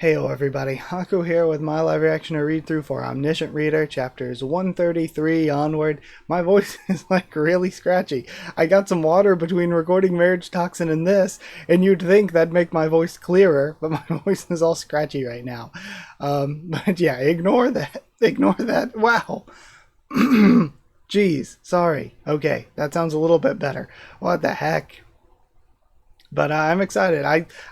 Heyo everybody, Haku here with my live reaction or read through for Omniscient Reader, chapters 133 onward. My voice is like really scratchy. I got some water between recording Marriage Toxin and this, and you'd think that'd make my voice clearer, but my voice is all scratchy right now. But yeah, ignore that. Ignore that. Wow. Jeez, sorry. Okay, that sounds a little bit better. What the heck? But I'm excited.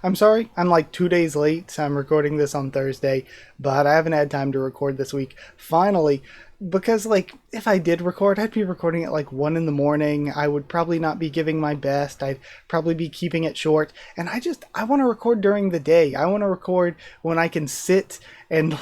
I'm sorry. I'm like 2 days late. I'm recording this on Thursday, but I haven't had time to record this week. Finally, because like if I did record, I'd be recording at like 1 in the morning. I would probably not be giving my best. I'd probably be keeping it short. And I want to record during the day. I want to record when I can sit and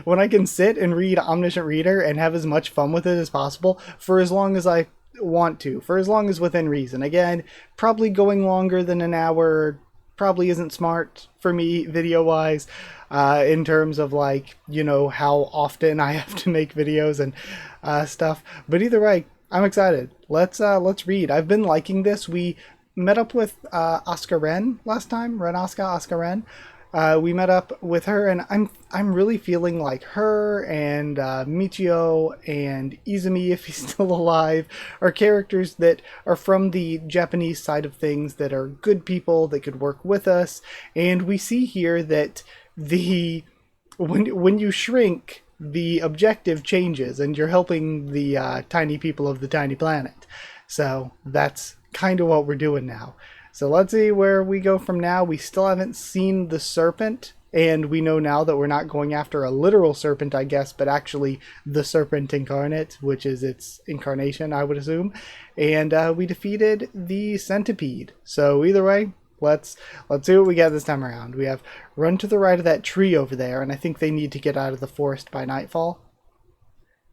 when I can sit and read Omniscient Reader and have as much fun with it as possible for as long as I want to, for as long as within reason. Again, probably going longer than an hour probably isn't smart for me video wise, in terms of like, how often I have to make videos and stuff. But either way, I'm excited. Let's read. I've been liking this. We met up with Oscar Ren last time. Oscar Ren. We met up with her, and I'm really feeling like her and Michio and Izumi, if he's still alive, are characters that are from the Japanese side of things that are good people that could work with us. And we see here that when you shrink, the objective changes, and you're helping the tiny people of the tiny planet. So that's kind of what we're doing now. So let's see where we go from now. We still haven't seen the serpent, and we know now that we're not going after a literal serpent, I guess, but actually the serpent incarnate, which is its incarnation, I would assume. And we defeated the centipede. So either way, let's see what we get this time around. We have run to the right of that tree over there, and I think they need to get out of the forest by nightfall.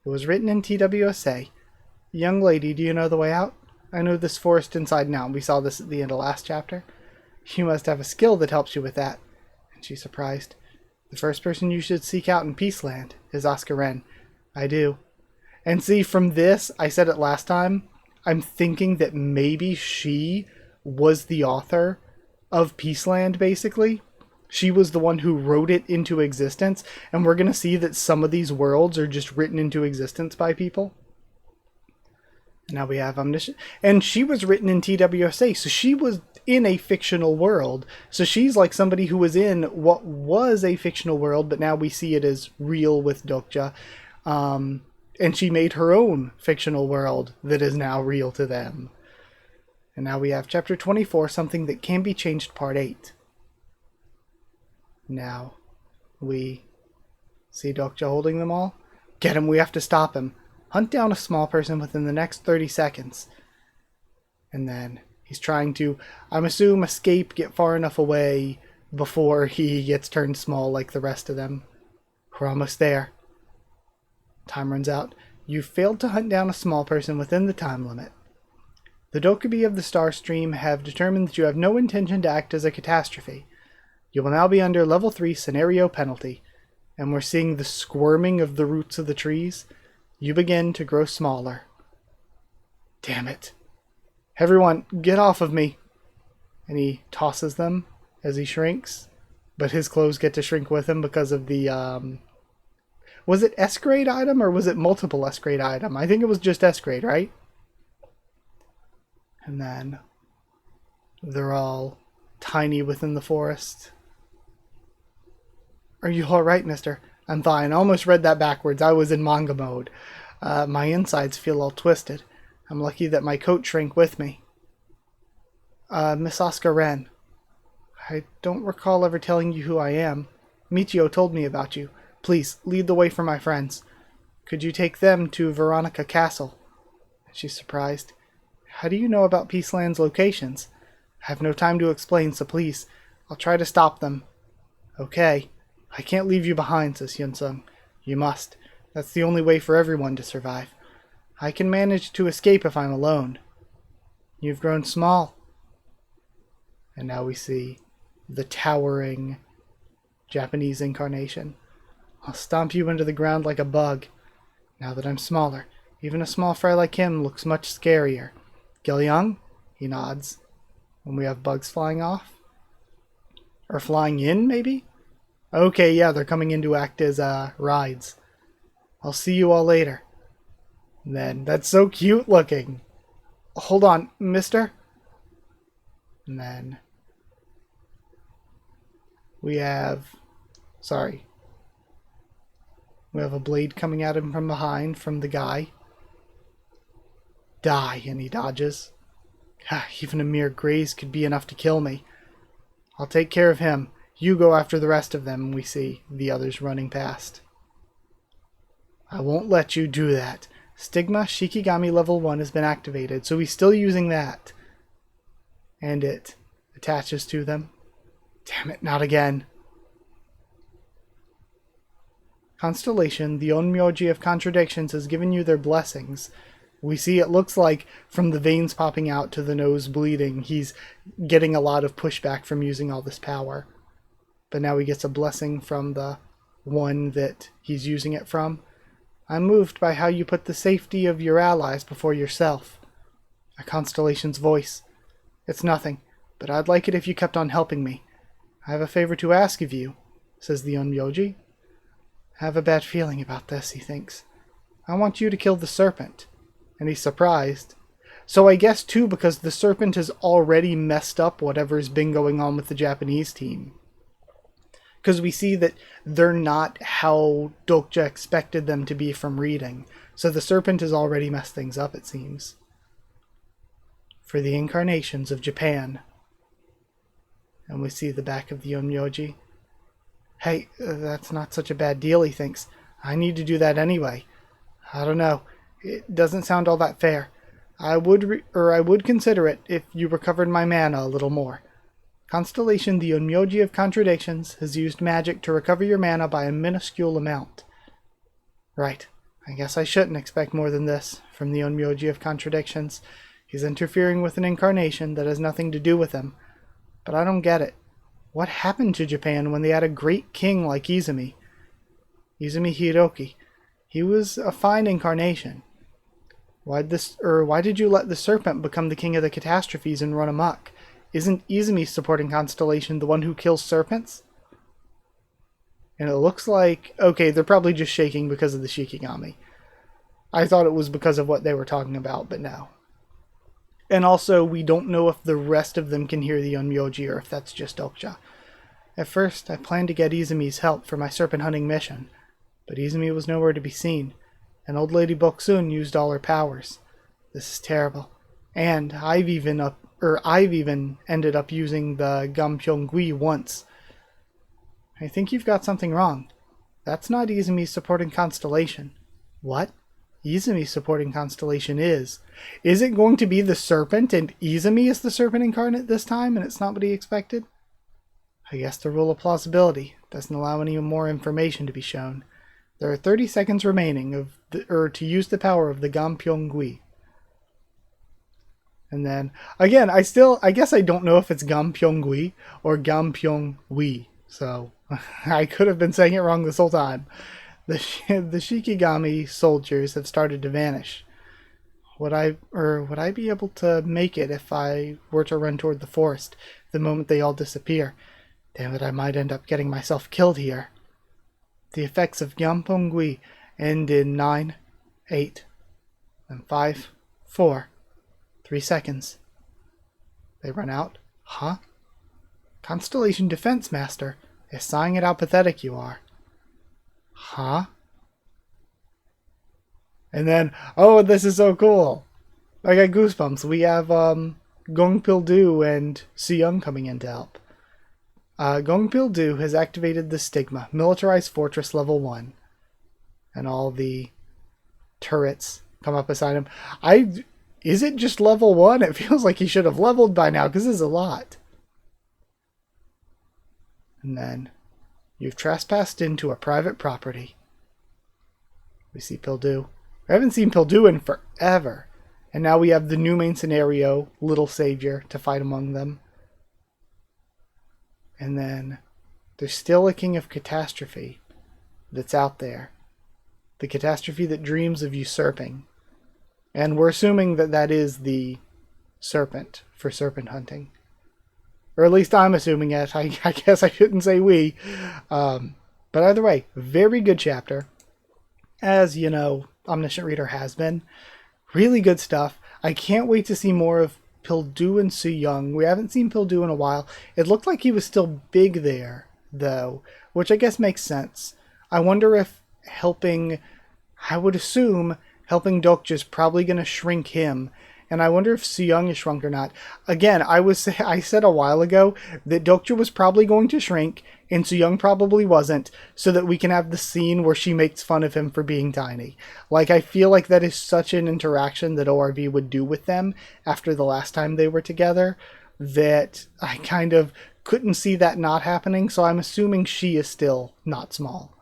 It was written in TWSA. Young lady, do you know the way out? I know this forest inside and out. We saw this at the end of last chapter. You must have a skill that helps you with that. And she's surprised. The first person you should seek out in Peaceland is Oscar Ren. I do. And see, from this, I said it last time, I'm thinking that maybe she was the author of Peaceland, basically. She was the one who wrote it into existence, and we're going to see that some of these worlds are just written into existence by people. Now we have Omniscient. And she was written in TWSA, so she was in a fictional world. So she's like somebody who was in what was a fictional world, but now we see it as real with Dokja. And she made her own fictional world that is now real to them. And now we have Chapter 24, Something That Can Be Changed, Part 8. Now we see Dokja holding them all. Get him, we have to stop him. Hunt down a small person within the next 30 seconds. And then he's trying to, I'm assuming, escape, get far enough away before he gets turned small like the rest of them. We're almost there. Time runs out. You've failed to hunt down a small person within the time limit. The Dokubi of the Star Stream have determined that you have no intention to act as a catastrophe. You will now be under level 3 scenario penalty. And we're seeing the squirming of the roots of the trees. You begin to grow smaller. Damn it. Everyone, get off of me. And he tosses them as he shrinks. But his clothes get to shrink with him because of the, was it S-grade item or was it multiple S-grade item? I think it was just S-grade, right? And then they're all tiny within the forest. Are you alright, mister? I'm fine. I almost read that backwards. I was in manga mode. My insides feel all twisted. I'm lucky that my coat shrank with me. Miss Oscar Ren. I don't recall ever telling you who I am. Michio told me about you. Please, lead the way for my friends. Could you take them to Veronica Castle? She's surprised. How do you know about Peaceland's locations? I have no time to explain, so please, I'll try to stop them. Okay. I can't leave you behind, says Hyunsung. You must. That's the only way for everyone to survive. I can manage to escape if I'm alone. You've grown small. And now we see the towering Japanese incarnation. I'll stomp you into the ground like a bug. Now that I'm smaller, even a small fry like him looks much scarier. Gilyoung? He nods. When we have bugs flying off? Or flying in, maybe? Okay, yeah, they're coming in to act as rides. I'll see you all later. And then, that's so cute looking. Hold on, mister? And then we have... Sorry. We have a blade coming at him from behind from the guy. Die, and he dodges. Even a mere graze could be enough to kill me. I'll take care of him. You go after the rest of them, and we see the others running past. I won't let you do that. Stigma Shikigami level 1 has been activated, so he's still using that. And it attaches to them. Damn it, not again. Constellation, the Onmyoji of Contradictions, has given you their blessings. We see it looks like from the veins popping out to the nose bleeding, he's getting a lot of pushback from using all this power. But now he gets a blessing from the one that he's using it from. I'm moved by how you put the safety of your allies before yourself. A Constellation's voice. It's nothing, but I'd like it if you kept on helping me. I have a favor to ask of you, says the Onmyoji. I have a bad feeling about this, he thinks. I want you to kill the serpent. And he's surprised. So I guess, too, because the serpent has already messed up whatever's been going on with the Japanese team. Because we see that they're not how Dokja expected them to be from reading. So the serpent has already messed things up, it seems. For the incarnations of Japan. And we see the back of the Onmyoji. Hey, that's not such a bad deal, he thinks. I need to do that anyway. I don't know. It doesn't sound all that fair. I would consider it if you recovered my mana a little more. Constellation, the Onmyoji of Contradictions, has used magic to recover your mana by a minuscule amount. Right. I guess I shouldn't expect more than this from the Onmyoji of Contradictions. He's interfering with an incarnation that has nothing to do with him. But I don't get it. What happened to Japan when they had a great king like Izumi? Izumi Hiroki. He was a fine incarnation. Why did you let the serpent become the king of the catastrophes and run amok? Isn't Izumi supporting Constellation the one who kills serpents? And it looks like... Okay, they're probably just shaking because of the Shikigami. I thought it was because of what they were talking about, but no. And also, we don't know if the rest of them can hear the Onmyoji or if that's just Dokja. At first, I planned to get Izumi's help for my serpent hunting mission, but Izumi was nowhere to be seen, and old lady Boksun used all her powers. This is terrible. And I've even ended up using the Gampyeong-gui once. I think you've got something wrong. That's not Izumi supporting Constellation. What? Izumi supporting Constellation is. Is it going to be the serpent and Izumi is the serpent incarnate this time and it's not what he expected? I guess the rule of plausibility doesn't allow any more information to be shown. There are 30 seconds remaining to use the power of the Gampyeong-gui. And then, again, I guess I don't know if it's Gampyeong-gui or Gampyeong-wi. So, I could have been saying it wrong this whole time. The Shikigami soldiers have started to vanish. Would I be able to make it if I were to run toward the forest the moment they all disappear? Damn it, I might end up getting myself killed here. The effects of Gampyeong-gui end in 9, 8, and 5, 4, 3 seconds. They run out? Huh? Constellation Defense Master is sighing it how pathetic you are. Huh? And then, oh, this is so cool. I got goosebumps. We have Gongpil-do and Suyeong coming in to help. Gongpil-do has activated the Stigma, Militarized Fortress level 1. And all the turrets come up beside him. Is it just level 1? It feels like he should have leveled by now, because this is a lot. And then, you've trespassed into a private property. We see Pil-do. We haven't seen Pil-do in forever. And now we have the new main scenario, Little Savior, to fight among them. And then, there's still a King of Catastrophe that's out there. The catastrophe that dreams of usurping. And we're assuming that that is the serpent for serpent hunting. Or at least I'm assuming it. I guess I shouldn't say we. But either way, very good chapter. As, you know, Omniscient Reader has been. Really good stuff. I can't wait to see more of Pildu and Suyeong. We haven't seen Pildu in a while. It looked like he was still big there, though, which I guess makes sense. I wonder if helping, I would assume, helping Dokja is probably going to shrink him. And I wonder if Suyeong is shrunk or not. Again, I said a while ago that Dokja was probably going to shrink, and Suyeong probably wasn't, so that we can have the scene where she makes fun of him for being tiny. Like, I feel like that is such an interaction that ORV would do with them after the last time they were together, that I kind of couldn't see that not happening, so I'm assuming she is still not small.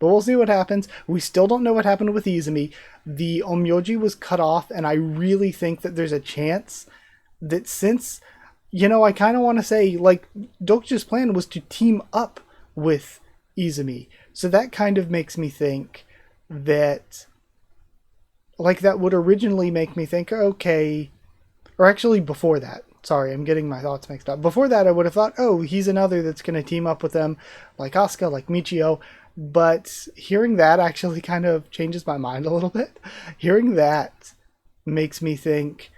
But we'll see what happens. We still don't know what happened with Izumi. The Onmyoji was cut off, and I really think that there's a chance that since, you know, I kind of want to say, like, Dokja's plan was to team up with Izumi. So that kind of makes me think that, like, that would originally make me think, okay, or actually before that. Sorry, I'm getting my thoughts mixed up. Before that, I would have thought, oh, he's another that's going to team up with them, like Asuka, like Michio. But hearing that actually kind of changes my mind a little bit. Hearing that makes me think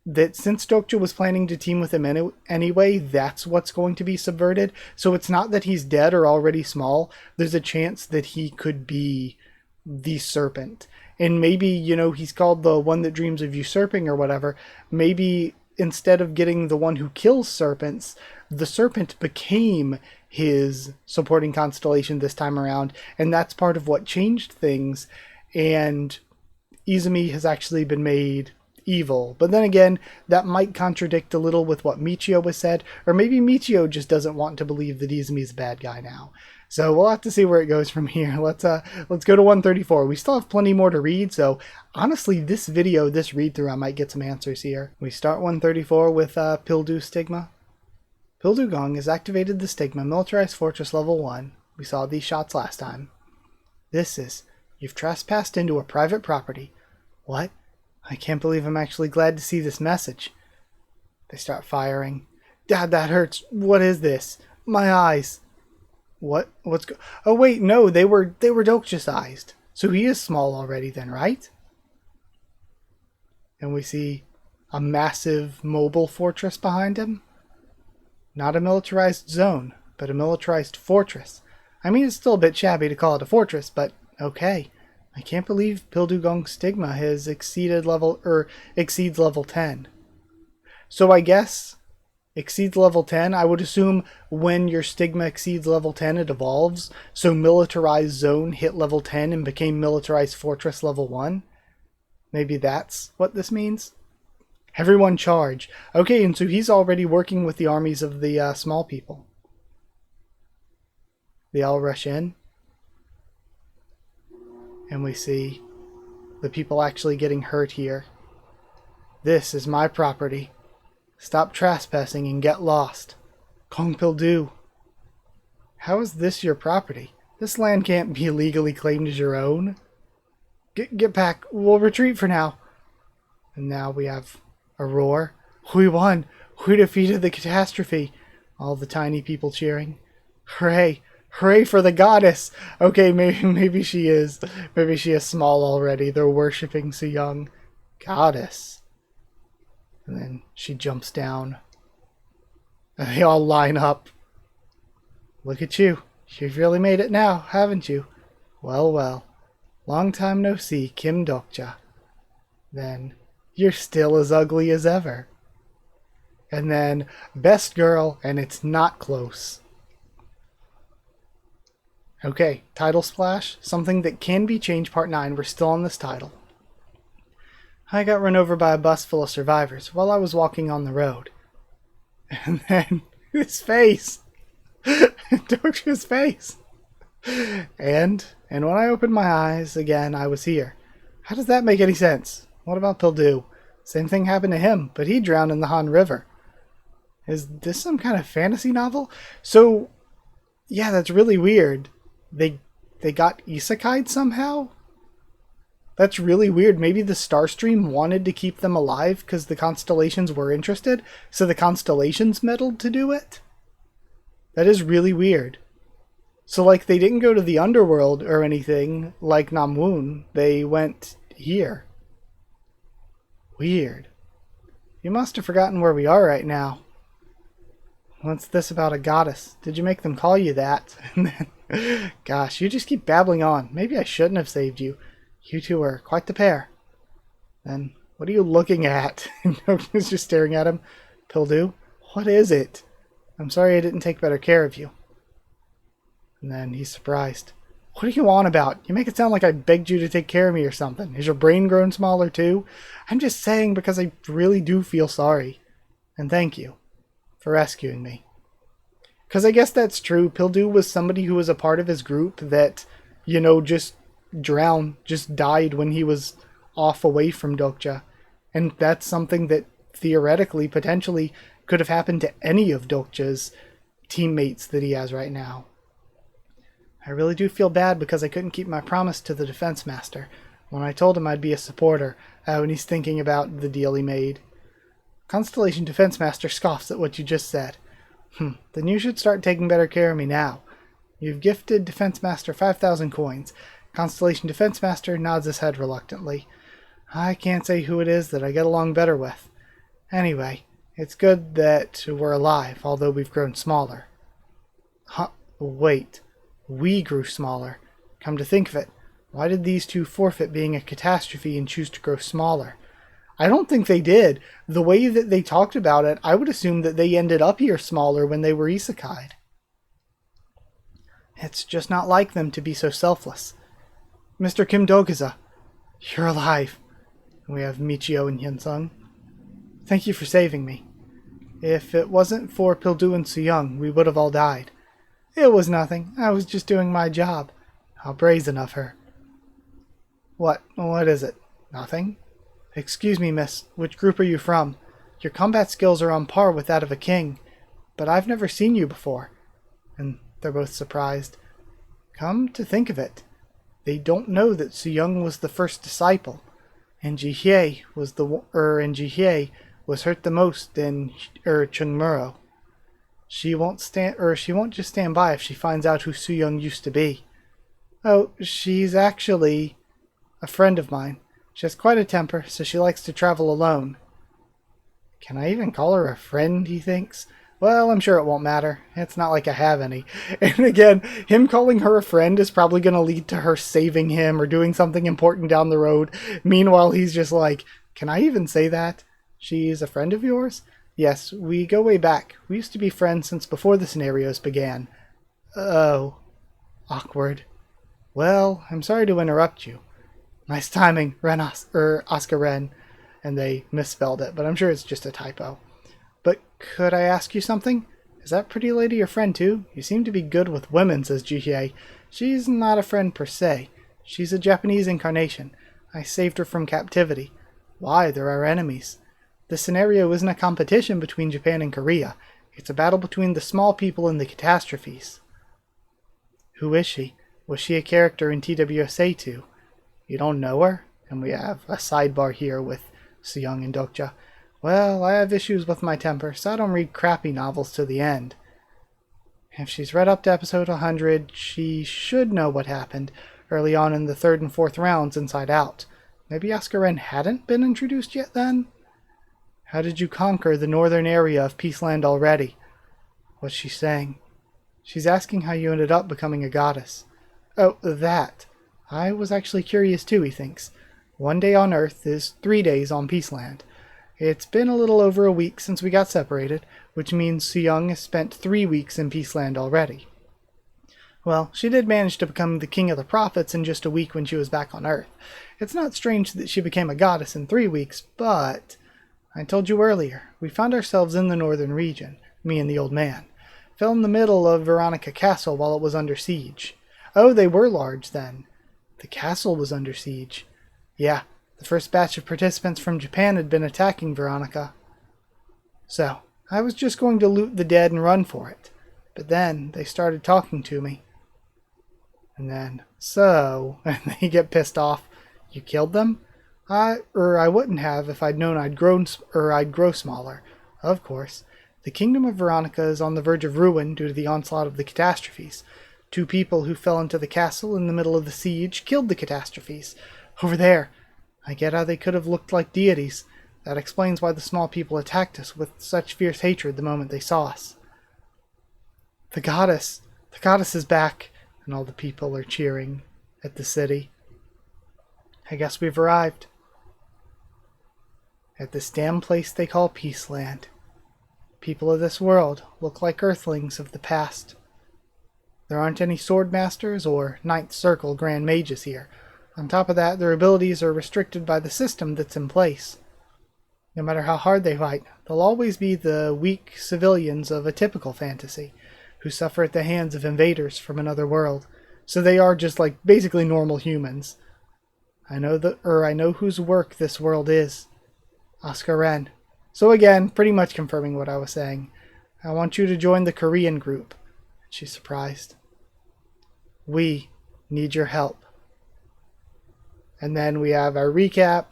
that since Dokja was planning to team with him anyway, that's what's going to be subverted. So it's not that he's dead or already small. There's a chance that he could be the serpent. And maybe, you know, he's called the one that dreams of usurping or whatever. Maybe instead of getting the one who kills serpents, the serpent became his supporting constellation this time around, and that's part of what changed things, and Izumi has actually been made evil. But then again, that might contradict a little with what Michio was said, or maybe Michio just doesn't want to believe that Izumi's a bad guy now. So we'll have to see where it goes from here. Let's go to 134. We still have plenty more to read, so honestly, this read-through, I might get some answers here. We start 134 with Pildu Stigma. Pildu Gong has activated the Stigma Militarized Fortress Level 1. We saw these shots last time. This is, you've trespassed into a private property. What? I can't believe I'm actually glad to see this message. They start firing. Dad, that hurts. What is this? My eyes. Oh wait, no, they were Dokja-sized. So he is small already then, right? And we see a massive mobile fortress behind him. Not a militarized zone, but a militarized fortress. I mean, it's still a bit shabby to call it a fortress, but okay. I can't believe Pildu Gong's Stigma has exceeds level 10. So I guess exceeds level 10, I would assume when your Stigma exceeds level 10, it evolves. So militarized zone hit level 10 and became militarized fortress level 1. Maybe that's what this means. Everyone charge. Okay, and so he's already working with the armies of the small people. They all rush in. And we see the people actually getting hurt here. This is my property. Stop trespassing and get lost. Kong Pildu. How is this your property? This land can't be legally claimed as your own. Get back. We'll retreat for now. And now we have a roar. We won. We defeated the catastrophe. All the tiny people cheering. Hooray. Hooray for the goddess. Okay, maybe she is. Maybe she is small already. They're worshipping Suyeong. Goddess. And then she jumps down. And they all line up. Look at you. You've really made it now, haven't you? Well, well. Long time no see, Kim Dokja. Then, you're still as ugly as ever. And then, best girl, and it's not close. Okay, title splash. Something that can be changed, part 9. We're still on this title. I got run over by a bus full of survivors while I was walking on the road. And then, his face. Dokja's face. And when I opened my eyes again, I was here. How does that make any sense? What about Pildu? Same thing happened to him, but he drowned in the Han River. Is this some kind of fantasy novel? So, yeah, that's really weird. They got isekai'd somehow? That's really weird. Maybe the Starstream wanted to keep them alive because the constellations were interested, so the constellations meddled to do it? That is really weird. So, like, they didn't go to the underworld or anything like Namwoon. They went here. Weird. You must have forgotten where we are right now. What's this about a goddess? Did you make them call you that? Gosh, you just keep babbling on. Maybe I shouldn't have saved you. You two are quite the pair. Then, what are you looking at? Noguna's just staring at him. Pildu, what is it? I'm sorry I didn't take better care of you. And then he's surprised. What are you on about? You make it sound like I begged you to take care of me or something. Is your brain grown smaller too? I'm just saying because I really do feel sorry. And thank you for rescuing me. Because I guess that's true. Pildu was somebody who was a part of his group that, you know, just drowned, just died when he was off away from Dokja. And that's something that theoretically, potentially, could have happened to any of Dokja's teammates that he has right now. I really do feel bad because I couldn't keep my promise to the defense master when I told him I'd be a supporter when he's thinking about the deal he made. Constellation Defense Master scoffs at what you just said. Then you should start taking better care of me now. You've gifted Defense Master 5,000 coins. Constellation Defense Master nods his head reluctantly. I can't say who it is that I get along better with. Anyway, it's good that we're alive, although we've grown smaller. Wait. We grew smaller. Come to think of it, why did these two forfeit being a catastrophe and choose to grow smaller? I don't think they did. The way that they talked about it, I would assume that they ended up here smaller when they were isekai'd. It's just not like them to be so selfless. Mr. Kim Dogaza, you're alive. We have Michio and Hyunsung. Thank you for saving me. If it wasn't for Pildu and Suyeong, we would have all died. It was nothing. I was just doing my job. How brazen of her. What is it? Nothing? Excuse me, miss. Which group are you from? Your combat skills are on par with that of a king. But I've never seen you before. And they're both surprised. Come to think of it, they don't know that Suyeong was the first disciple. And Jihye was was hurt the most in Chungmuro. She won't just stand by if she finds out who Suyeong used to be. Oh, she's actually a friend of mine. She has quite a temper, so she likes to travel alone. Can I even call her a friend, he thinks? Well, I'm sure it won't matter. It's not like I have any. And again, him calling her a friend is probably going to lead to her saving him or doing something important down the road. Meanwhile, he's just like, can I even say that? She's a friend of yours? Yes, we go way back. We used to be friends since before the scenarios began. Oh. Awkward. Well, I'm sorry to interrupt you. Nice timing, Oscar Ren. And they misspelled it, but I'm sure it's just a typo. But could I ask you something? Is that pretty lady your friend too? You seem to be good with women, says Jihye. She's not a friend per se. She's a Japanese incarnation. I saved her from captivity. Why, they're our enemies. The scenario isn't a competition between Japan and Korea. It's a battle between the small people and the catastrophes. Who is she? Was she a character in TWSA 2? You don't know her? And we have a sidebar here with Suyeong and Dokja. Well, I have issues with my temper, so I don't read crappy novels to the end. If she's read up to episode 100, she should know what happened early on in the 3rd and 4th rounds Inside Out. Maybe Oscar Ren hadn't been introduced yet then? How did you conquer the northern area of Peaceland already? What's she saying? She's asking how you ended up becoming a goddess. Oh, that. I was actually curious too, he thinks. 1 day on Earth is 3 days on Peaceland. It's been a little over a week since we got separated, which means Suyeong has spent 3 weeks in Peaceland already. Well, she did manage to become the king of the prophets in just a week when she was back on Earth. It's not strange that she became a goddess in 3 weeks, but I told you earlier, we found ourselves in the northern region, me and the old man. Fell in the middle of Veronica Castle while it was under siege. Oh, they were large then. The castle was under siege. Yeah, the first batch of participants from Japan had been attacking Veronica. So, I was just going to loot the dead and run for it. But then, they started talking to me. And then, and they get pissed off. You killed them? I wouldn't have if I'd known I'd grow smaller. Of course. The kingdom of Veronica is on the verge of ruin due to the onslaught of the catastrophes. 2 people who fell into the castle in the middle of the siege killed the catastrophes. Over there. I get how they could have looked like deities. That explains why the small people attacked us with such fierce hatred the moment they saw us. The goddess is back, and all the people are cheering at the city. I guess we've arrived. At this damn place they call Peaceland. People of this world look like earthlings of the past. There aren't any sword masters or Ninth Circle Grand Mages here. On top of that, their abilities are restricted by the system that's in place. No matter how hard they fight, they'll always be the weak civilians of a typical fantasy, who suffer at the hands of invaders from another world. So they are just like basically normal humans. I know whose work this world is. Oscar Ren. So again, pretty much confirming what I was saying. I want you to join the Korean group. She's surprised. We need your help. And then we have our recap.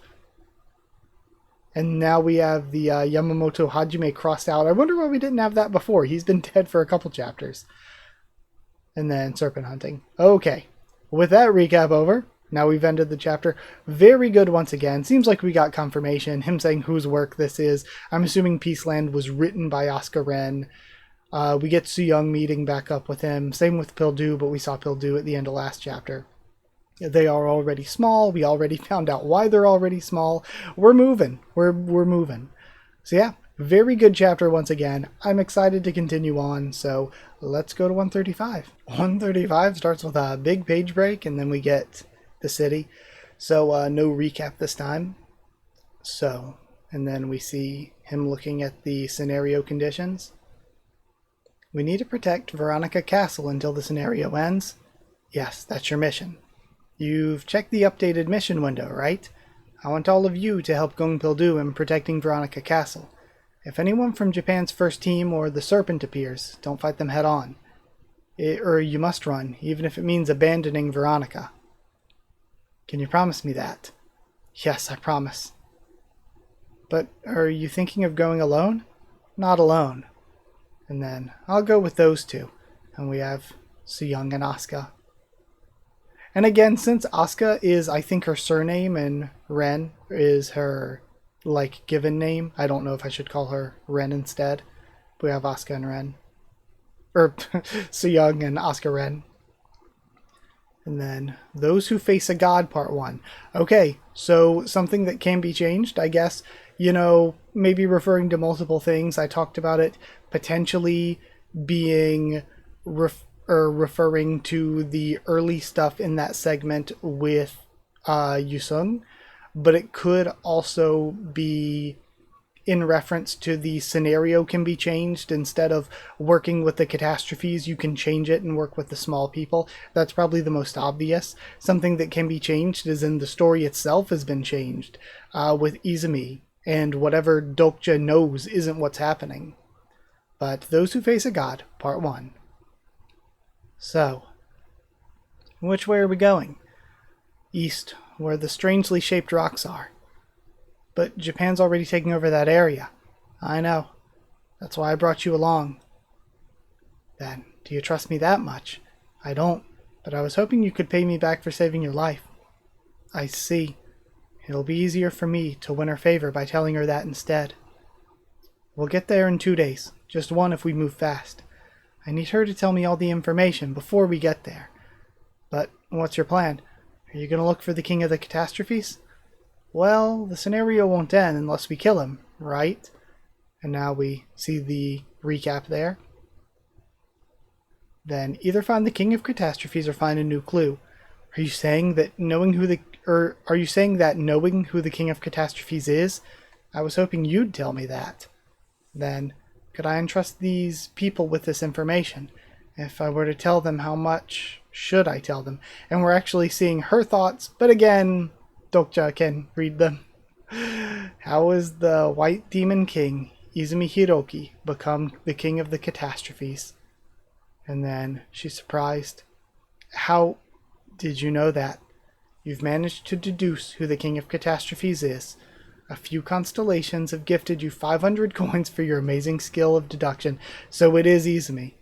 And now we have the Yamamoto Hajime crossed out. I wonder why we didn't have that before. He's been dead for a couple chapters. And then serpent hunting. Okay. With that recap over, now we've ended the chapter. Very good once again. Seems like we got confirmation. Him saying whose work this is. I'm assuming Peaceland was written by Oscar Ren. We get Suyeong meeting back up with him. Same with Pildu, but we saw Pildu at the end of last chapter. They are already small. We already found out why they're already small. We're moving. We're moving. So yeah, very good chapter once again. I'm excited to continue on, so let's go to 135. 135 starts with a big page break, and then we get the city. So no recap this time. So, and then we see him looking at the scenario conditions. We need to protect Veronica Castle until the scenario ends. Yes, that's your mission. You've checked the updated mission window, right? I want all of you to help Gong Pildu in protecting Veronica Castle. If anyone from Japan's first team or the Serpent appears, don't fight them head on. Or you must run, even if it means abandoning Veronica. Can you promise me that? Yes, I promise. But are you thinking of going alone? Not alone. And then I'll go with those 2. And we have Suyeong and Asuka. And again, since Asuka is, I think, her surname and Ren is her, like, given name, I don't know if I should call her Ren instead. But we have Asuka and Ren. Or Suyeong and Asuka Ren. And then Those Who Face a God, Part 1. Okay, so something that can be changed, I guess. You know, maybe referring to multiple things. I talked about it potentially being referring to the early stuff in that segment with Yusung, but it could also be in reference to the scenario can be changed. Instead of working with the catastrophes, you can change it and work with the small people. That's probably the most obvious. Something that can be changed is in the story itself has been changed with Izumi, and whatever Dokja knows isn't what's happening. But Those Who Face a God, Part 1. So, which way are we going? East, where the strangely shaped rocks are. But Japan's already taking over that area. I know. That's why I brought you along. Then, do you trust me that much? I don't, but I was hoping you could pay me back for saving your life. I see. It'll be easier for me to win her favor by telling her that instead. We'll get there in 2 days, just one if we move fast. I need her to tell me all the information before we get there. But what's your plan? Are you going to look for the King of the Catastrophes? Well, the scenario won't end unless we kill him, right? And now we see the recap there. Then either find the King of Catastrophes or find a new clue. Are you saying that knowing who the King of Catastrophes is? I was hoping you'd tell me that. Then, could I entrust these people with this information? If I were to tell them, how much should I tell them? And we're actually seeing her thoughts, but again, Dokja can read them. How is the White Demon King, Izumi Hiroki, become the King of the Catastrophes? And then she's surprised. How did you know that? You've managed to deduce who the King of Catastrophes is. A few constellations have gifted you 500 coins for your amazing skill of deduction, so it is Izumi.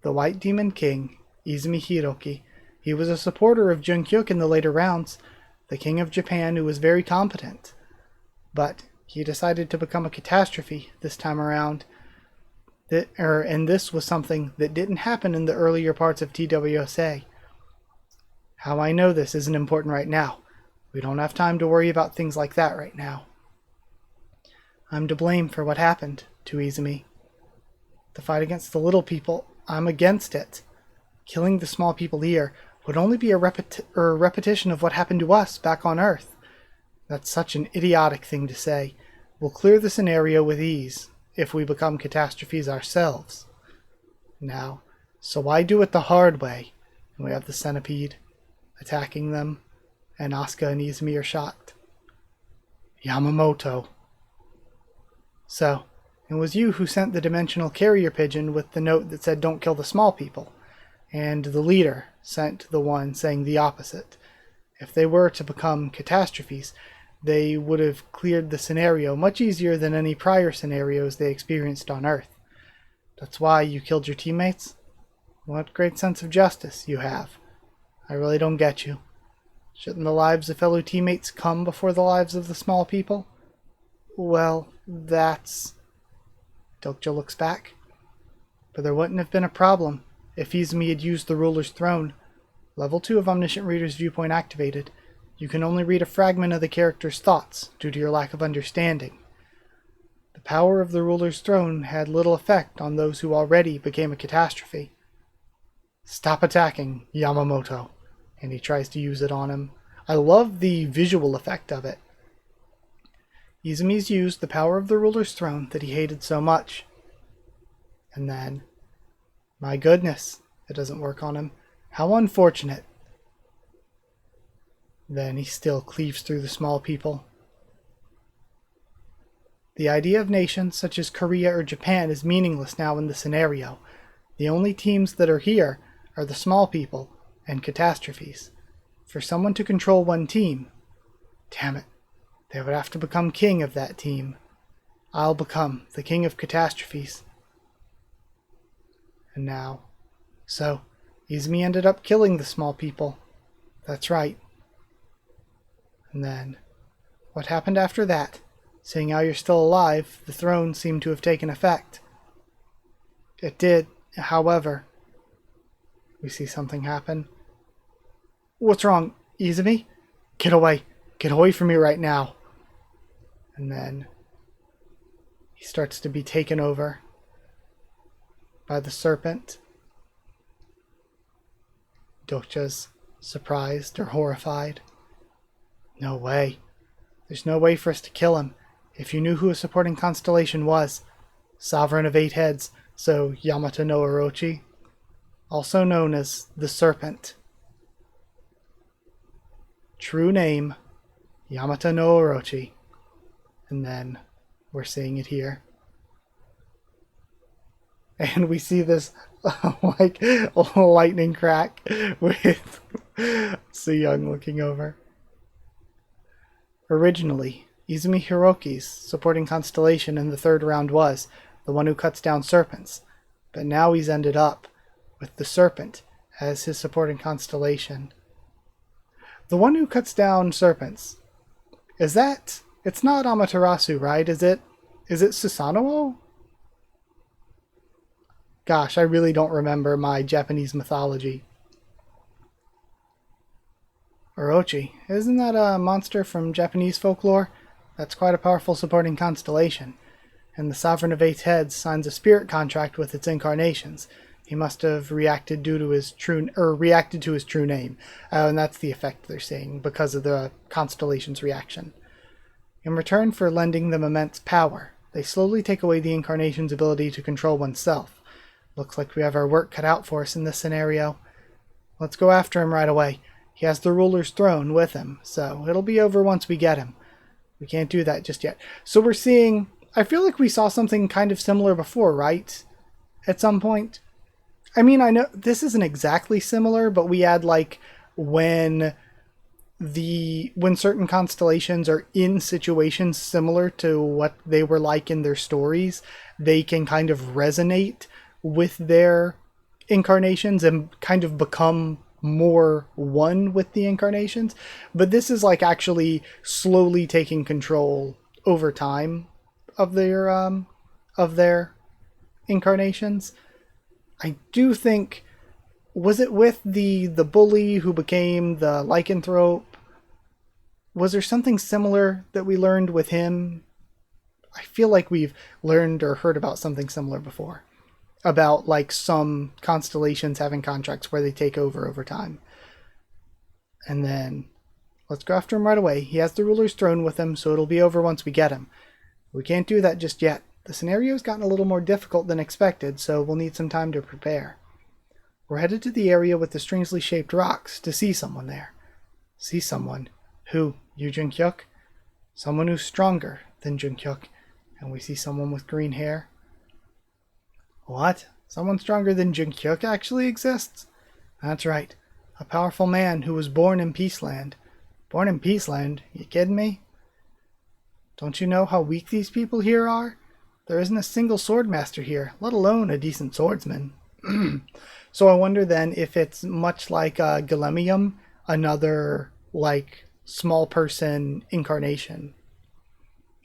The White Demon King, Izumi Hiroki. He was a supporter of Junkyuk in the later rounds, the King of Japan who was very competent. But he decided to become a catastrophe this time around. And this was something that didn't happen in the earlier parts of TWSA. How I know this isn't important right now. We don't have time to worry about things like that right now. I'm to blame for what happened to Izumi. The fight against the little people, I'm against it. Killing the small people here would only be a repetition of what happened to us back on Earth. That's such an idiotic thing to say. We'll clear the scenario with ease if we become catastrophes ourselves. Now, so why do it the hard way? And we have the centipede attacking them, and Asuka and Izumi are shocked. Yamamoto. So, it was you who sent the dimensional carrier pigeon with the note that said don't kill the small people, and the leader sent the one saying the opposite. If they were to become catastrophes, they would have cleared the scenario much easier than any prior scenarios they experienced on Earth. That's why you killed your teammates? What great sense of justice you have. I really don't get you. Shouldn't the lives of fellow teammates come before the lives of the small people? Well, that's... Dokja looks back. But there wouldn't have been a problem if Izumi had used the ruler's throne. Level 2 of Omniscient Reader's Viewpoint activated. You can only read a fragment of the character's thoughts due to your lack of understanding. The power of the ruler's throne had little effect on those who already became a catastrophe. Stop attacking, Yamamoto. And he tries to use it on him. I love the visual effect of it. Izumi's used the power of the ruler's throne that he hated so much. And then, my goodness, it doesn't work on him. How unfortunate. Then he still cleaves through the small people. The idea of nations such as Korea or Japan is meaningless now in the scenario. The only teams that are here are the small people and catastrophes. For someone to control one team, damn it, they would have to become king of that team. I'll become the king of catastrophes. And now, so, Izumi ended up killing the small people. That's right. And then, what happened after that? Seeing how you're still alive, the throne seemed to have taken effect. It did, however. We see something happen. What's wrong, Izumi? Get away. Get away from me right now. And then, he starts to be taken over by the serpent. Dokja's surprised or horrified. No way. There's no way for us to kill him. If you knew who a supporting constellation was, Sovereign of 8 Heads, so Yamato no Orochi, also known as the Serpent. True name, Yamato no Orochi. And then we're seeing it here. And we see this like lightning crack with Suyeong looking over. Originally, Izumi Hiroki's supporting constellation in the third round was the one who cuts down serpents, but now he's ended up with the serpent as his supporting constellation. The one who cuts down serpents, is that... It's not Amaterasu, right? Is it Susanoo? Gosh, I really don't remember my Japanese mythology. Orochi. Isn't that a monster from Japanese folklore? That's quite a powerful supporting constellation. And the Sovereign of 8 Heads signs a spirit contract with its incarnations. He must have reacted to his true name. And that's the effect they're seeing because of the constellation's reaction. In return for lending them immense power, they slowly take away the incarnation's ability to control oneself. Looks like we have our work cut out for us in this scenario. Let's go after him right away. He has the ruler's throne with him, so it'll be over once we get him. We can't do that just yet. So we're seeing... I feel like we saw something kind of similar before, right? At some point? I mean, I know this isn't exactly similar, but we had like when when certain constellations are in situations similar to what they were like in their stories, they can kind of resonate with their incarnations and kind of become more one with the incarnations. But this is like actually slowly taking control over time of their incarnations. I do think, was it with the bully who became the lycanthrope? Was there something similar that we learned with him? I feel like we've learned or heard about something similar before. About like some constellations having contracts where they take over time. And then let's go after him right away. He has the ruler's throne with him, so it'll be over once we get him. We can't do that just yet. The scenario's gotten a little more difficult than expected, so we'll need some time to prepare. We're headed to the area with the strangely shaped rocks to see someone there. See someone. Who? You, Jun-hyuk? Someone who's stronger than Jun-hyuk. And we see someone with green hair. What? Someone stronger than Jun-hyuk actually exists? That's right. A powerful man who was born in Peaceland. Born in Peaceland? You kidding me? Don't you know how weak these people here are? There isn't a single swordmaster here, let alone a decent swordsman. So I wonder then if it's much like Galemium, another, like, small person incarnation.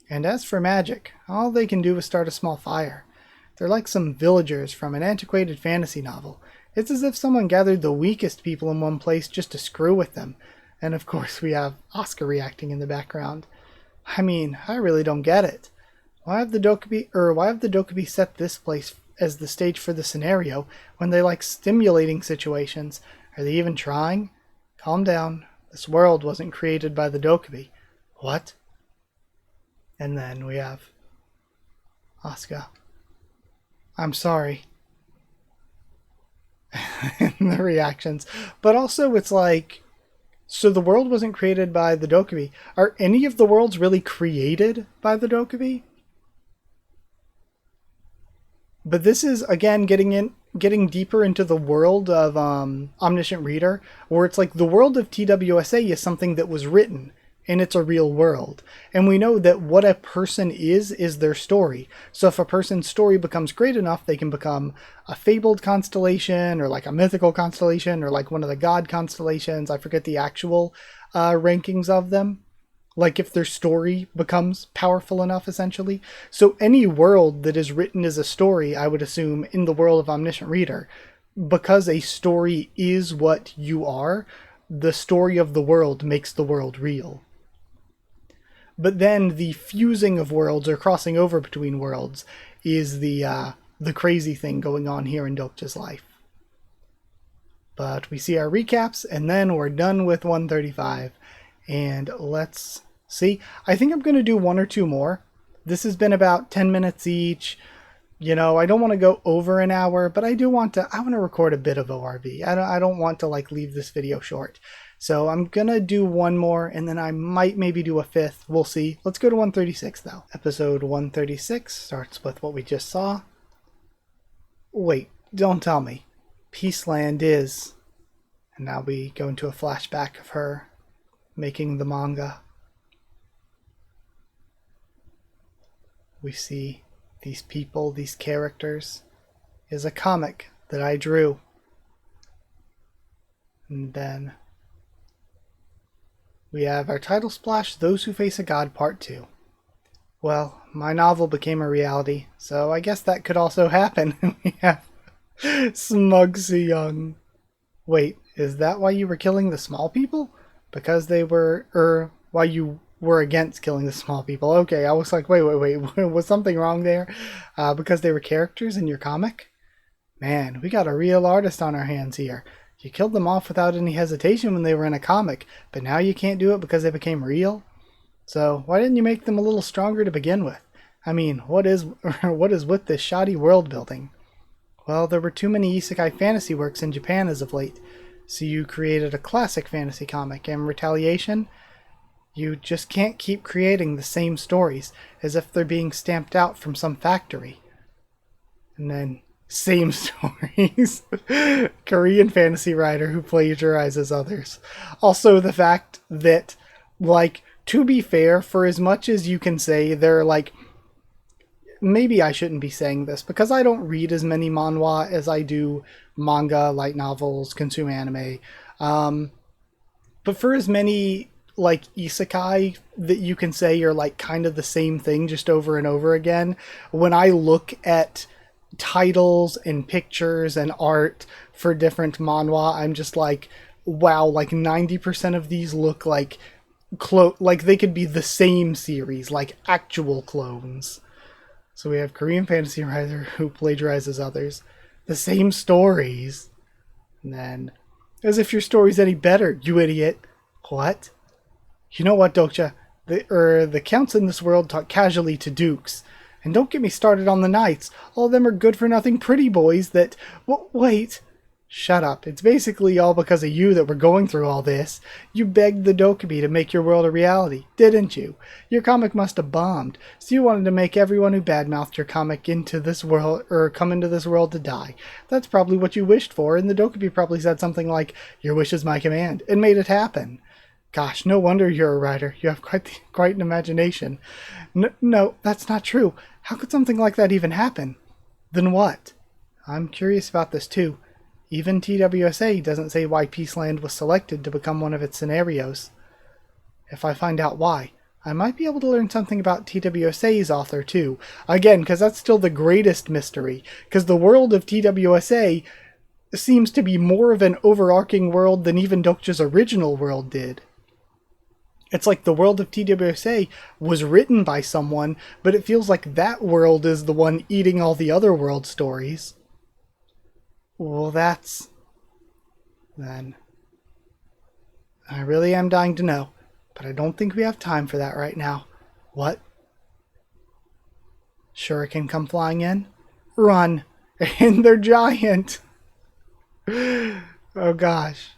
And as for magic, all they can do is start a small fire. They're like some villagers from an antiquated fantasy novel. It's as if someone gathered the weakest people in one place just to screw with them. And of course we have Oscar reacting in the background. I mean, I really don't get it. Why have the Dokubi set this place as the stage for the scenario when they like stimulating situations? Are they even trying? Calm down. This world wasn't created by the Dokubi. What? And then we have Asuka. I'm sorry. And the reactions. But also it's like, so the world wasn't created by the Dokubi. Are any of the worlds really created by the Dokubi? But this is, again, getting deeper into the world of Omniscient Reader, where it's like the world of TWSA is something that was written, and it's a real world. And we know that what a person is their story. So if a person's story becomes great enough, they can become a fabled constellation, or like a mythical constellation, or like one of the god constellations. I forget the actual rankings of them. Like if their story becomes powerful enough, essentially. So any world that is written as a story, I would assume, in the world of Omniscient Reader, because a story is what you are, the story of the world makes the world real. But then the fusing of worlds, or crossing over between worlds, is the crazy thing going on here in Dokja's life. But we see our recaps, and then we're done with 135. And let's see. I think I'm going to do one or two more. This has been about 10 minutes each. You know, I don't want to go over an hour, but I want to record a bit of ORV. I don't want to like leave this video short. So I'm going to do one more, and then I might maybe do a fifth. We'll see. Let's go to 136 though. Episode 136 starts with what we just saw. Wait, don't tell me. Peaceland is... And now we go into a flashback of her making the manga. We see these people, these characters, is a comic that I drew. And then we have our title splash, Those Who Face a God Part 2. Well, my novel became a reality, so I guess that could also happen. We have Smug Suyeong. Wait, is that why you were killing the small people? Because they were, why you were against killing the small people. Okay, I was like, wait, was something wrong there? Because they were characters in your comic? Man, we got a real artist on our hands here. You killed them off without any hesitation when they were in a comic, but now you can't do it because they became real? So, why didn't you make them a little stronger to begin with? I mean, what is with this shoddy world building? Well, there were too many isekai fantasy works in Japan as of late, so you created a classic fantasy comic, and retaliation? You just can't keep creating the same stories as if they're being stamped out from some factory. And then Same stories. Korean fantasy writer who plagiarizes others. Also, the fact that, like, to be fair, for as much as you can say they're like, maybe I shouldn't be saying this because I don't read as many manhwa as I do manga, light novels, consume anime. But for as many like isekai that you can say are like kind of the same thing just over and over again, when I look at titles and pictures and art for different manhwa, I'm just like, wow, like 90% of these look like like they could be the same series, like actual clones. So we have Korean fantasy writer who plagiarizes others, the same stories, and then as if your story's any better, you idiot. What? You know what, Dokcha? The counts in this world talk casually to dukes. And don't get me started on the knights. All of them are good-for-nothing pretty boys that... wait. Shut up. It's basically all because of you that we're going through all this. You begged the Dokkaebi to make your world a reality, didn't you? Your comic must have bombed, so you wanted to make everyone who badmouthed your comic into this world, or come into this world to die. That's probably what you wished for, and the Dokkaebi probably said something like, "Your wish is my command," and made it happen. Gosh, no wonder you're a writer. You have quite an imagination. No, that's not true. How could something like that even happen? Then what? I'm curious about this too. Even TWSA doesn't say why Peaceland was selected to become one of its scenarios. If I find out why, I might be able to learn something about TWSA's author too. Again, because that's still the greatest mystery. Because the world of TWSA seems to be more of an overarching world than even Dokcha's original world did. It's like the world of TWSA was written by someone, but it feels like that world is the one eating all the other world stories. Well, that's... then... I really am dying to know, but I don't think we have time for that right now. What? Shuriken come flying in? Run! And they're giant! Oh gosh.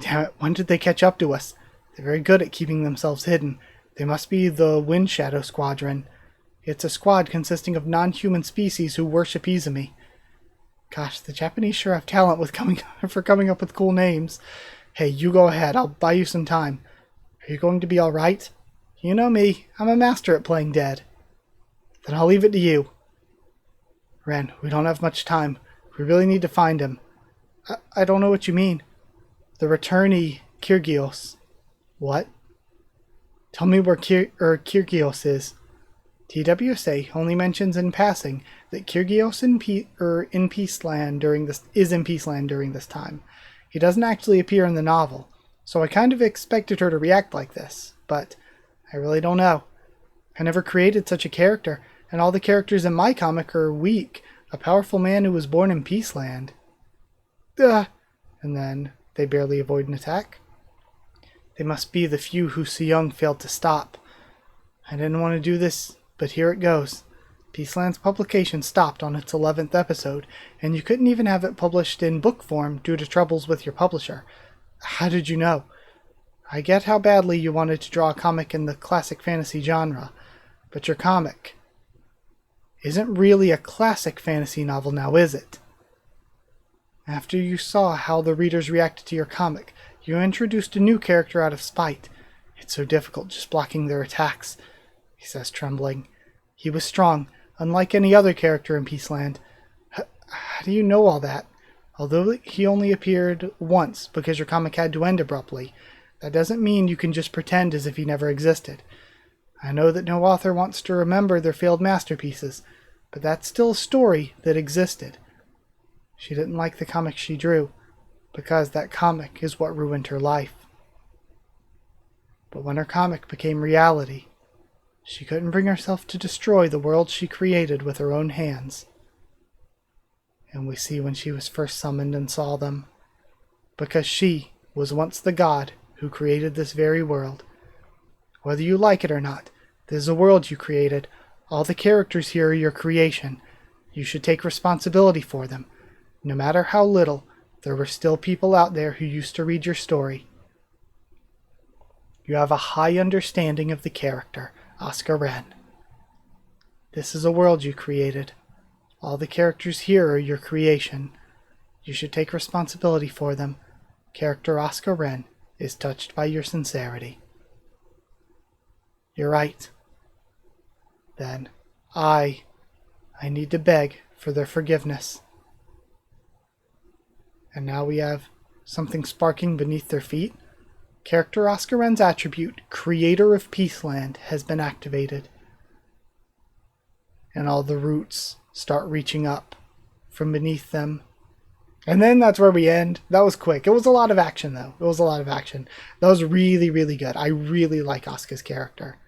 Damn it, when did they catch up to us? They're very good at keeping themselves hidden. They must be the Wind Shadow Squadron. It's a squad consisting of non-human species who worship Izumi. Gosh, the Japanese sure have talent with coming up with cool names. Hey, you go ahead. I'll buy you some time. Are you going to be alright? You know me. I'm a master at playing dead. Then I'll leave it to you. Ren, we don't have much time. We really need to find him. I don't know what you mean. The returnee, Kyrgios. What? Tell me where Kyrgios is. TWSA only mentions in passing that Kyrgios is in Peaceland during this time. He doesn't actually appear in the novel, so I kind of expected her to react like this, but I really don't know. I never created such a character, and all the characters in my comic are weak, a powerful man who was born in Peaceland. And then they barely avoid an attack. They must be the few who Suyeong failed to stop. I didn't want to do this, but here it goes. Peaceland's publication stopped on its 11th episode, and you couldn't even have it published in book form due to troubles with your publisher. How did you know? I get how badly you wanted to draw a comic in the classic fantasy genre, but your comic isn't really a classic fantasy novel now, is it? After you saw how the readers reacted to your comic, you introduced a new character out of spite. It's so difficult just blocking their attacks, he says, trembling. He was strong, unlike any other character in Peaceland. How do you know all that? Although he only appeared once because your comic had to end abruptly, that doesn't mean you can just pretend as if he never existed. I know that no author wants to remember their failed masterpieces, but that's still a story that existed. She didn't like the comic she drew, because that comic is what ruined her life. But when her comic became reality, she couldn't bring herself to destroy the world she created with her own hands. And we see when she was first summoned and saw them, because she was once the god who created this very world. Whether you like it or not, this is a world you created. All the characters here are your creation. You should take responsibility for them. No matter how little, there were still people out there who used to read your story. You have a high understanding of the character, Oscar Ren. This is a world you created. All the characters here are your creation. You should take responsibility for them. Character Oscar Ren is touched by your sincerity. You're right. Then, I need to beg for their forgiveness. And now we have something sparking beneath their feet. Character Oscar Ren's attribute, Creator of Peaceland, has been activated. And all the roots start reaching up from beneath them. And then that's where we end. That was quick. It was a lot of action, though. It was a lot of action. That was really, really good. I really like Asuka's character.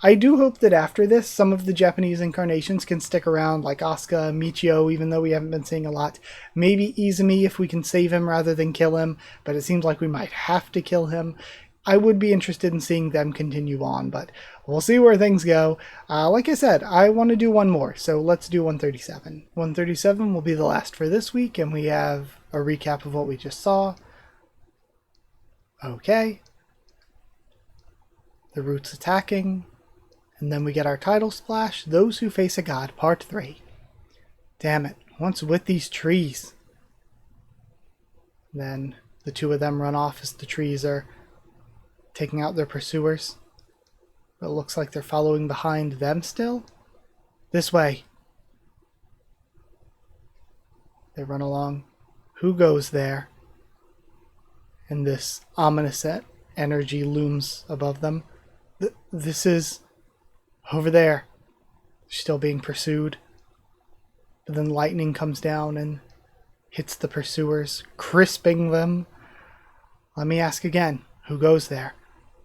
I do hope that after this, some of the Japanese incarnations can stick around, like Asuka, Michio, even though we haven't been seeing a lot. Maybe Izumi, if we can save him rather than kill him, but it seems like we might have to kill him. I would be interested in seeing them continue on, but we'll see where things go. Like I said, I want to do one more, so let's do 137. 137 will be the last for this week, and we have a recap of what we just saw. Okay. The roots attacking. And then we get our title splash, Those Who Face a God, Part 3. Damn it, what's with these trees? Then the two of them run off as the trees are taking out their pursuers. It looks like they're following behind them still. This way. They run along. Who goes there? And this ominous energy looms above them. This is... over there. Still being pursued. But then lightning comes down and hits the pursuers, crisping them. Let me ask again, who goes there?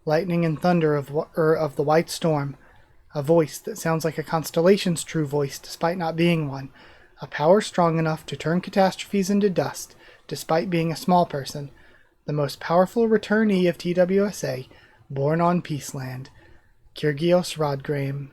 Lightning and thunder of the white storm. A voice that sounds like a constellation's true voice despite not being one. A power strong enough to turn catastrophes into dust despite being a small person. The most powerful returnee of TWSA, born on Peaceland. Kyrgios Rodgrame.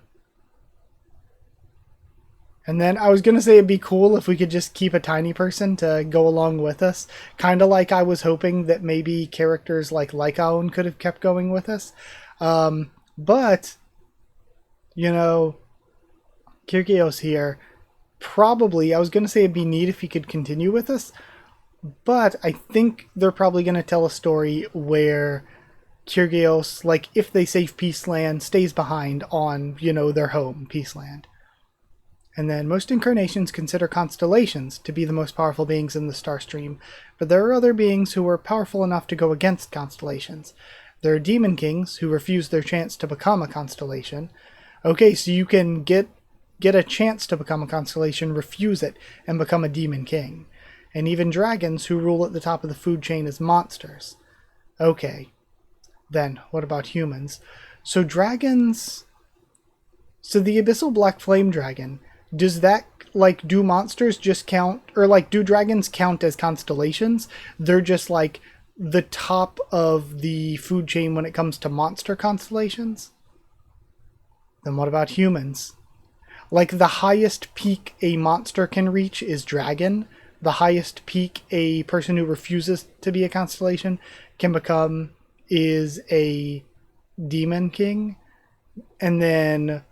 And then I was going to say it'd be cool if we could just keep a tiny person to go along with us. Kind of like I was hoping that maybe characters like Lycaon could have kept going with us. But, you know, Kyrgios here, probably, I was going to say it'd be neat if he could continue with us. But I think they're probably going to tell a story where Kyrgios, like, if they save Peaceland, stays behind on, you know, their home, Peaceland. And then most incarnations consider constellations to be the most powerful beings in the star stream, but there are other beings who are powerful enough to go against constellations. There are demon kings who refuse their chance to become a constellation. Okay, so you can get a chance to become a constellation, refuse it, and become a demon king. And even dragons who rule at the top of the food chain as monsters. Okay. Then, what about humans? So dragons... So the Abyssal Black Flame Dragon, does that, like, do monsters just count... Or, like, do dragons count as constellations? They're just, like, the top of the food chain when it comes to monster constellations? Then what about humans? Like, the highest peak a monster can reach is dragon. The highest peak a person who refuses to be a constellation can become is a demon king. And then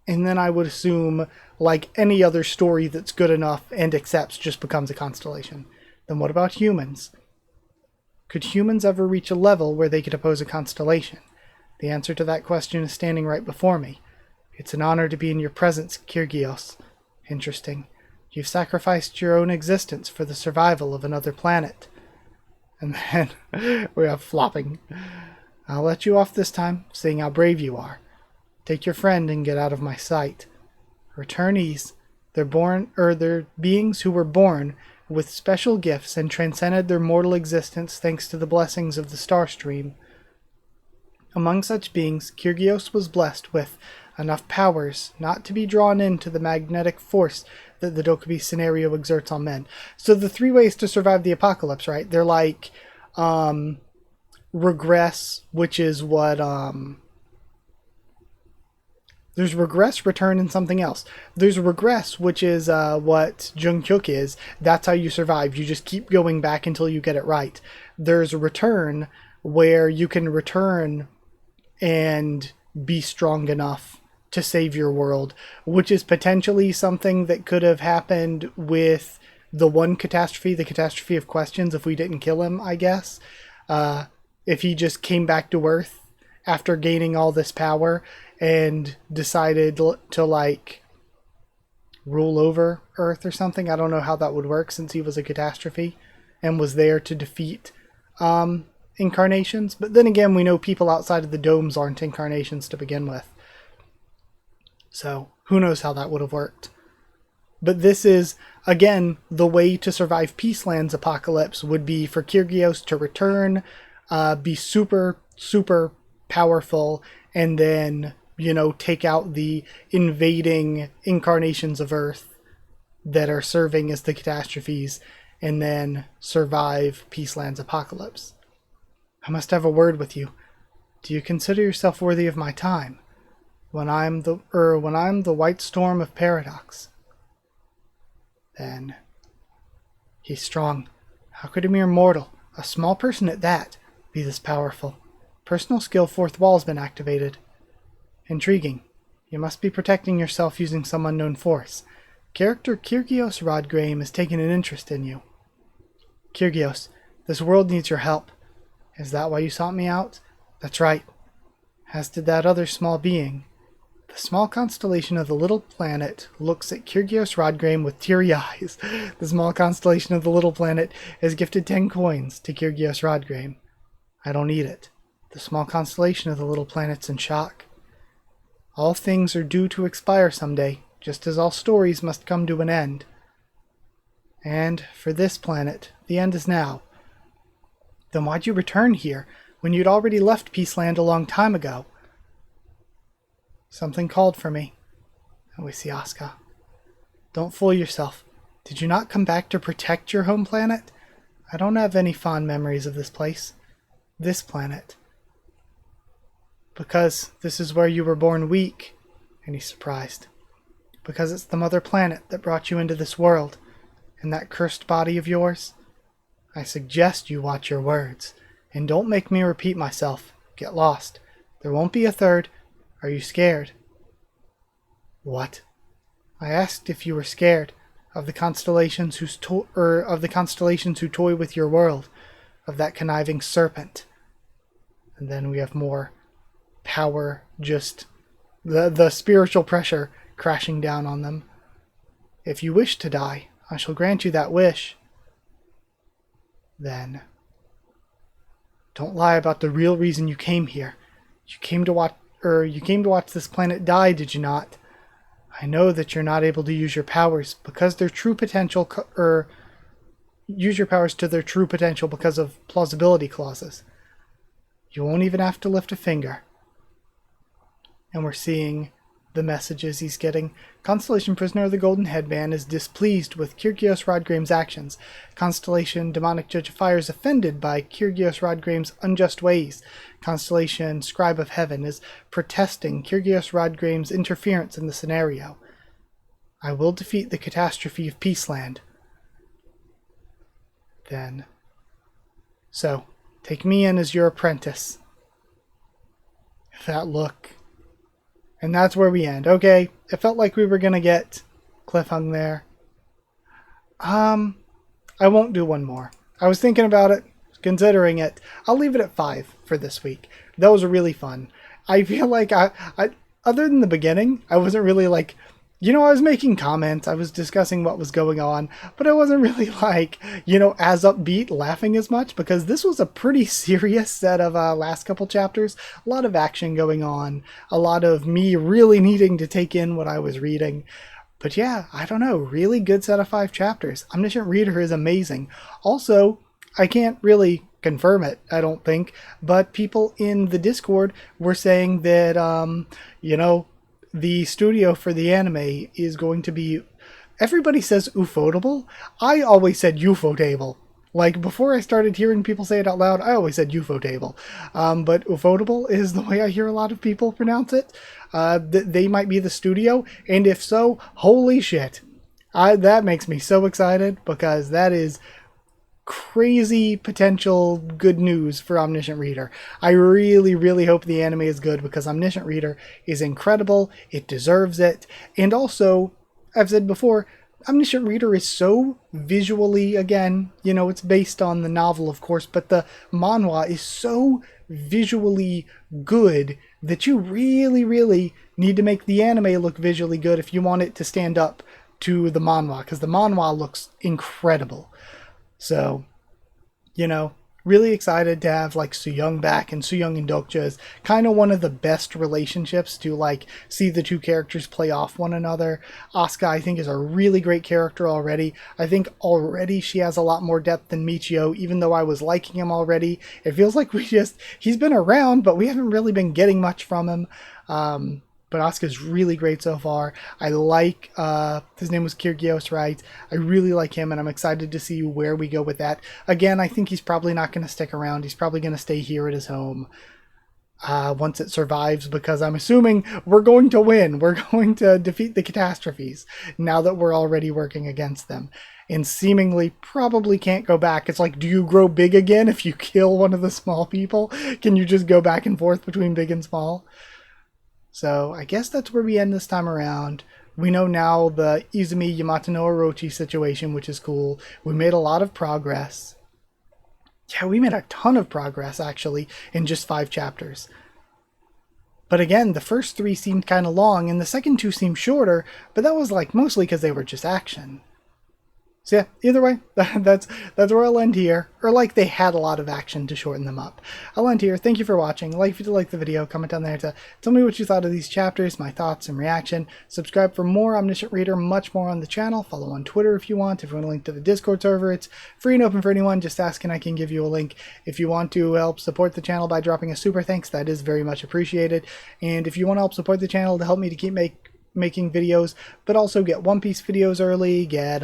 I would assume, like any other story that's good enough and accepts, just becomes a constellation. Then what about humans? Could humans ever reach a level where they could oppose a constellation? The answer to that question is standing right before me. It's an honor to be in your presence, Kyrgios. Interesting. You've sacrificed your own existence for the survival of another planet. And then we have flopping. I'll let you off this time, seeing how brave you are. Take your friend and get out of my sight. Returnees, they're beings who were born with special gifts and transcended their mortal existence thanks to the blessings of the star stream. Among such beings, Kyrgios was blessed with enough powers not to be drawn into the magnetic force that the Dokubi scenario exerts on men. So the 3 ways to survive the apocalypse, right? They're like regress, which is what there's regress, return, and something else. There's regress, which is what Jungkook is. That's how you survive. You just keep going back until you get it right. There's a return, where you can return and be strong enough to save your world, which is potentially something that could have happened with the one catastrophe, the catastrophe of questions, if we didn't kill him, I guess. If he just came back to Earth after gaining all this power and decided to, like, rule over Earth or something. I don't know how that would work since he was a catastrophe and was there to defeat incarnations. But then again, we know people outside of the domes aren't incarnations to begin with. So who knows how that would have worked. But this is, again, the way to survive Peaceland's apocalypse would be for Kyrgios to return, be super, super powerful, and then, you know, take out the invading incarnations of Earth that are serving as the catastrophes, and then survive Peaceland's apocalypse. I must have a word with you. Do you consider yourself worthy of my time when I'm the white storm of paradox? Then he's strong. How could a mere mortal, a small person at that, be this powerful? Personal skill fourth wall's been activated. Intriguing. You must be protecting yourself using some unknown force. Character Kyrgios Rodgrame has taken an interest in you. Kyrgios, this world needs your help. Is that why you sought me out? That's right. As did that other small being. The small constellation of the little planet looks at Kyrgios Rodgrame with teary eyes. The small constellation of the little planet has gifted 10 coins to Kyrgios Rodgrame. I don't need it. The small constellation of the little planet's in shock. All things are due to expire someday, just as all stories must come to an end. And for this planet, the end is now. Then why'd you return here, when you'd already left Peaceland a long time ago? Something called for me. And we see Asuka. Don't fool yourself. Did you not come back to protect your home planet? I don't have any fond memories of this place. This planet. Because this is where you were born weak. And he's surprised. Because it's the mother planet that brought you into this world. And that cursed body of yours. I suggest you watch your words. And don't make me repeat myself. Get lost. There won't be a third. Are you scared? What? I asked if you were scared of the constellations who toy with your world, of that conniving serpent. And then we have more power, just the spiritual pressure crashing down on them. If you wish to die, I shall grant you that wish. Then, don't lie about the real reason you came here. You came to watch this planet die, did you not? I know that you're not able to use your powers because their true potential, use your powers to their true potential because of plausibility clauses. You won't even have to lift a finger. And we're seeing the messages he's getting. Constellation Prisoner of the Golden Headband is displeased with Kyrgios Rodgrame's actions. Constellation Demonic Judge of Fire is offended by Kyrgios Rodgrame's unjust ways. Constellation Scribe of Heaven is protesting Kyrgios Rodgrame's interference in the scenario. I will defeat the catastrophe of Peaceland. Then. So, take me in as your apprentice. That look. And that's where we end. Okay, it felt like we were going to get cliffhung there. I won't do one more. I was thinking about it, considering it. I'll leave it at 5 for this week. That was really fun. I feel like I other than the beginning, I wasn't really like, I was making comments, I was discussing what was going on, but I wasn't really like, as upbeat, laughing as much, because this was a pretty serious set of last couple chapters. A lot of action going on, a lot of me really needing to take in what I was reading. But yeah, I don't know, really good set of 5 chapters. Omniscient Reader is amazing. Also, I can't really confirm it, I don't think, but people in the Discord were saying that, the studio for the anime is going to be... Everybody says ufotable. I always said ufotable. Like, before I started hearing people say it out loud, I always said ufotable. But ufotable is the way I hear a lot of people pronounce it. They might be the studio, and if so, holy shit. That makes me so excited, because that is crazy potential good news for Omniscient Reader. I really, really hope the anime is good because Omniscient Reader is incredible. It deserves it. And also, I've said before, Omniscient Reader is so visually, again, it's based on the novel, of course, but the manhwa is so visually good that you really, really need to make the anime look visually good if you want it to stand up to the manhwa, because the manhwa looks incredible. So, really excited to have like Suyeong back, and Suyeong and Dokja is kind of one of the best relationships to like see the two characters play off one another. Asuka, I think, is a really great character already. I think already she has a lot more depth than Michio, even though I was liking him already. It feels like he's been around, but we haven't really been getting much from him. But Asuka's really great so far. I like, his name was Kyrgios, right? I really like him, and I'm excited to see where we go with that. Again, I think he's probably not going to stick around. He's probably going to stay here at his home once it survives, because I'm assuming we're going to win. We're going to defeat the catastrophes now that we're already working against them. And seemingly probably can't go back. It's like, do you grow big again if you kill one of the small people? Can you just go back and forth between big and small? So I guess that's where we end this time around. We know now the Izumi Yamato no Orochi situation, which is cool. We made a lot of progress. Yeah, we made a ton of progress, actually, in just 5 chapters. But again, the first 3 seemed kind of long, and the second 2 seemed shorter, but that was like mostly because they were just action. So yeah, either way, that's where I'll end here. Or like they had a lot of action to shorten them up. I'll end here. Thank you for watching. Like if you did like the video, comment down there to tell me what you thought of these chapters, my thoughts and reaction. Subscribe for more Omniscient Reader, much more on the channel. Follow on Twitter if you want. If you want a link to the Discord server, it's free and open for anyone. Just ask and I can give you a link. If you want to help support the channel by dropping a super thanks, that is very much appreciated. And if you want to help support the channel to help me to keep making videos, but also get One Piece videos early, get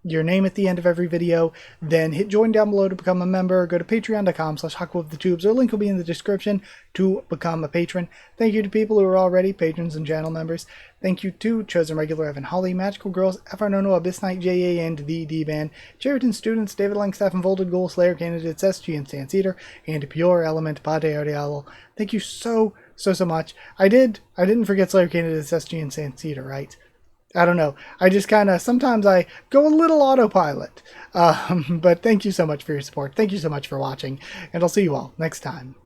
your name at the end of every video, then hit join down below to become a member. Go to patreon.com/HakuOfTheTubes, or link will be in the description to become a patron. Thank you to people who are already patrons and channel members. Thank you to Chosen Regular Evan Holly, Magical Girls, FRNono, Abyss Knight, JA, and the D-Band, Cheriton Students, David Langstaff, and Volded Goal Slayer Candidates, SG and Stance Eater, and Pure Element Pade Ariel. Thank you so much. I didn't forget Slayer Candidates, SG, and Stance Eater, right? I don't know. I just kind of, sometimes I go a little autopilot. But thank you so much for your support. Thank you so much for watching, and I'll see you all next time.